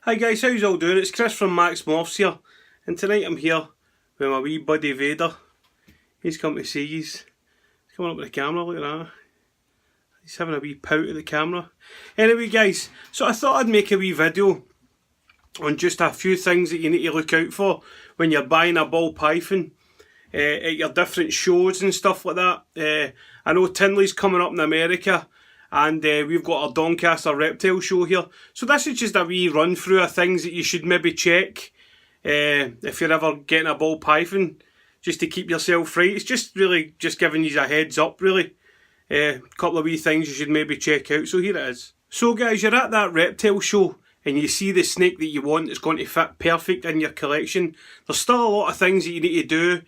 Hi guys, how's all doing? It's Chris from Max Morphs here, and tonight I'm here with my wee buddy Vader. He's come to see you. He's coming up with the camera, look at that. He's having a wee pout at the camera. Anyway guys, so I thought I'd make a wee video on just a few things that you need to look out for when you're buying a ball python at your different shows and stuff like that. I know Tinley's coming up in America, and we've got our Doncaster Reptile show here. So this is just a wee run through of things that you should maybe check if you're ever getting a ball python, just to keep yourself right. It's just really just giving you a heads up really. A couple of wee things you should maybe check out. So here it is. So guys, you're at that reptile show and you see the snake that you want that's going to fit perfect in your collection. There's still a lot of things that you need to do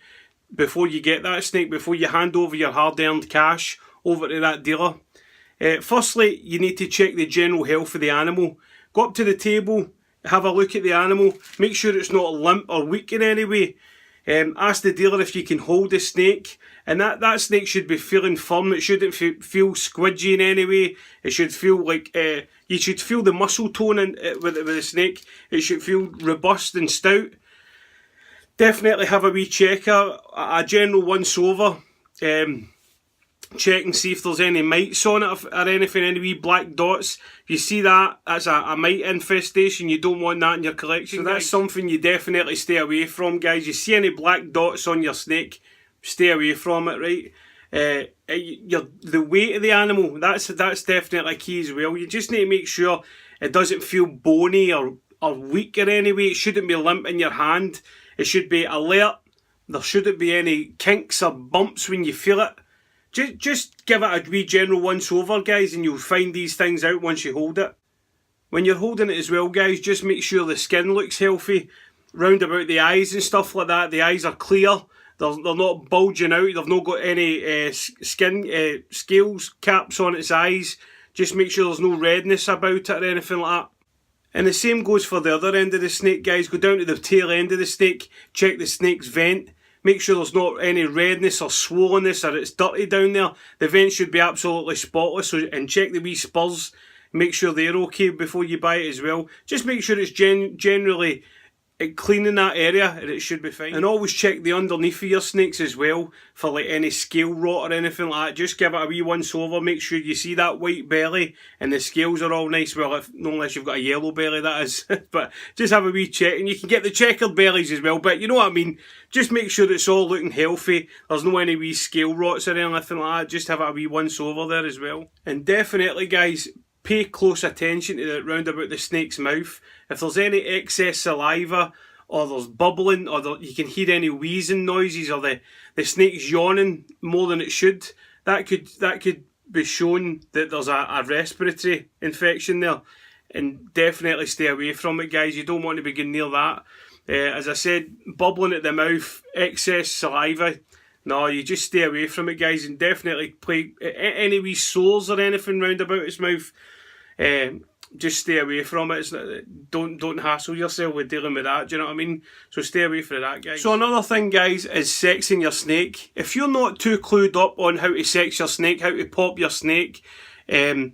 before you get that snake, before you hand over your hard-earned cash over to that dealer. Firstly, you need to check the general health of the animal. Go up to the table, have a look at the animal, make sure it's not limp or weak in any way. Ask the dealer if you can hold the snake, and that snake should be feeling firm. It shouldn't feel squidgy in any way. It should feel like, you should feel the muscle tone with the snake. It should feel robust and stout. Definitely have a wee checker, a general once over. Check and see if there's any mites on it or anything, any wee black dots. If you see that, that's a mite infestation. You don't want that in your collection. So that's something you definitely stay away from, guys. You see any black dots on your snake, stay away from it, right? The weight of the animal, that's definitely key as well. You just need to make sure it doesn't feel bony or weak in any way. It shouldn't be limp in your hand. It should be alert. There shouldn't be any kinks or bumps when you feel it. Just give it a wee general once over, guys, and you'll find these things out once you hold it. When you're holding it as well, guys, just make sure the skin looks healthy. Round about the eyes and stuff like that, the eyes are clear. They're not bulging out. They've not got any scales, caps on its eyes. Just make sure there's no redness about it or anything like that. And the same goes for the other end of the snake, guys. Go down to the tail end of the snake, check the snake's vent. Make sure there's not any redness or swollenness or it's dirty down there. The vent should be absolutely spotless. And check the wee spurs. Make sure they're okay before you buy it as well. Just make sure it's generally clean in that area and it should be fine. And always check the underneath of your snakes as well for like any scale rot or anything like that. Just give it a wee once over. Make sure you see that white belly and the scales are all nice. Well, unless you've got a yellow belly, that is. But just have a wee check, and you can get the checkered bellies as well. But you know what I mean. Just make sure it's all looking healthy. There's no any wee scale rots or anything like that. Just have it a wee once over there as well. And definitely, guys, pay close attention to the round about the snake's mouth. If there's any excess saliva or there's bubbling or you can hear any wheezing noises or the snake's yawning more than it should, that could be shown that there's a respiratory infection there. And definitely stay away from it, guys. You don't want to be getting near that. As I said, bubbling at the mouth, excess saliva, no, you just stay away from it, guys. And definitely play any wee sores or anything round about its mouth. Just stay away from it. Don't hassle yourself with dealing with that. Do you know what I mean? So stay away from that, guys. So another thing, guys, is sexing your snake. If you're not too clued up on how to sex your snake, how to pop your snake, then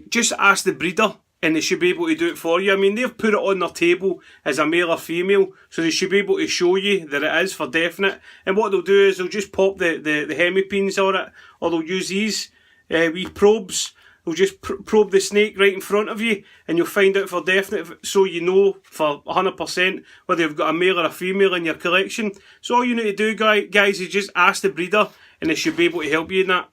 just ask the breeder. And they should be able to do it for you. I mean, they've put it on their table as a male or female, so they should be able to show you that it is for definite. And what they'll do is they'll just pop the hemipens on it, or they'll use these wee probes. They'll just probe the snake right in front of you, and you'll find out for definite, so you know for 100% whether you've got a male or a female in your collection. So all you need to do, guys, is just ask the breeder, and they should be able to help you in that.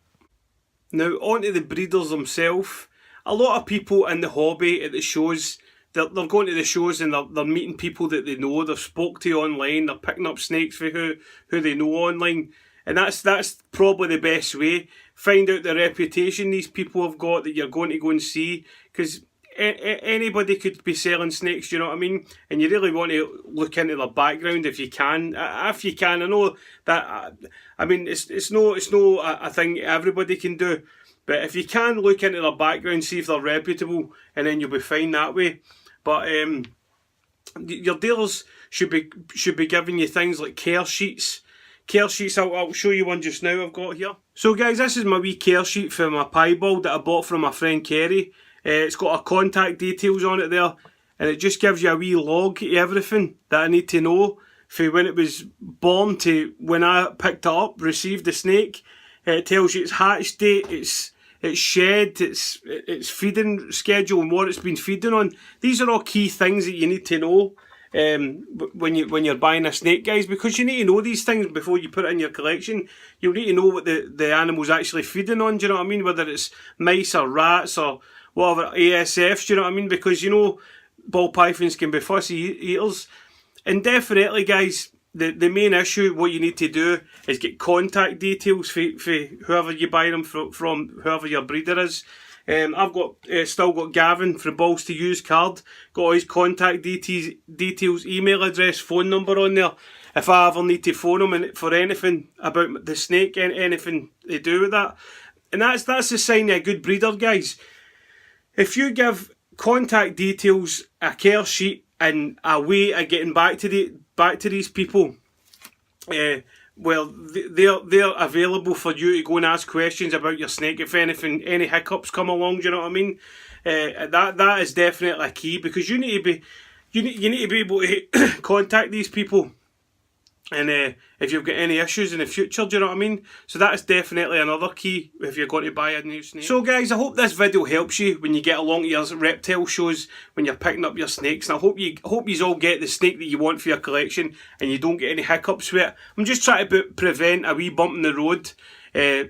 Now, on to the breeders themselves. A lot of people in the hobby at the shows, they're going to the shows and they're meeting people that they know, they've spoke to online, they're picking up snakes for who they know online. And that's probably the best way. Find out the reputation these people have got that you're going to go and see. Because anybody could be selling snakes, you know what I mean? And you really want to look into their background if you can. If you can, I know that, I mean, it's no a thing everybody can do. But if you can look into their background, see if they're reputable, and then you'll be fine that way. But your dealers should be giving you things like care sheets. Care sheets, I'll show you one just now I've got here. So guys, this is my wee care sheet for my piebald that I bought from my friend Kerry. It's got our contact details on it there. and it just gives you a wee log of everything that I need to know from when it was born to when I picked it up, received the snake. It tells you its hatch date, its shed, its feeding schedule and what it's been feeding on. These are all key things that you need to know when you're buying a snake, guys, because you need to know these things before you put it in your collection. You'll need to know what the animal's actually feeding on, do you know what I mean? Whether it's mice or rats or whatever, ASFs, do you know what I mean? Because, you know, ball pythons can be fussy eaters. And definitely, guys, the main issue, what you need to do is get contact details for whoever you buy them from whoever your breeder is. I've got still got Gavin from Balls to Use card, got all his contact details, email address, phone number on there. If I ever need to phone him for anything about the snake, anything to do with that. And that's the sign of a good breeder, guys. If you give contact details, a care sheet, and a way of getting back to these people, well, they're available for you to go and ask questions about your snake if anything, any hiccups come along. Do you know what I mean? That is definitely a key, because you need to be able to contact these people, and if you've got any issues in the future, do you know what I mean? So that's definitely another key if you're going to buy a new snake. So guys, I hope this video helps you when you get along to your reptile shows, when you're picking up your snakes, and I hope you all get the snake that you want for your collection and you don't get any hiccups with it. I'm just trying to prevent a wee bump in the road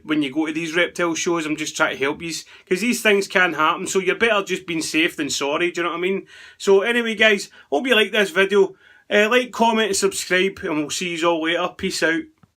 when you go to these reptile shows. I'm just trying to help you, because these things can happen, so you're better just being safe than sorry, do you know what I mean? So anyway, guys, hope you like this video. Like, comment and subscribe, and we'll see you all later. Peace out.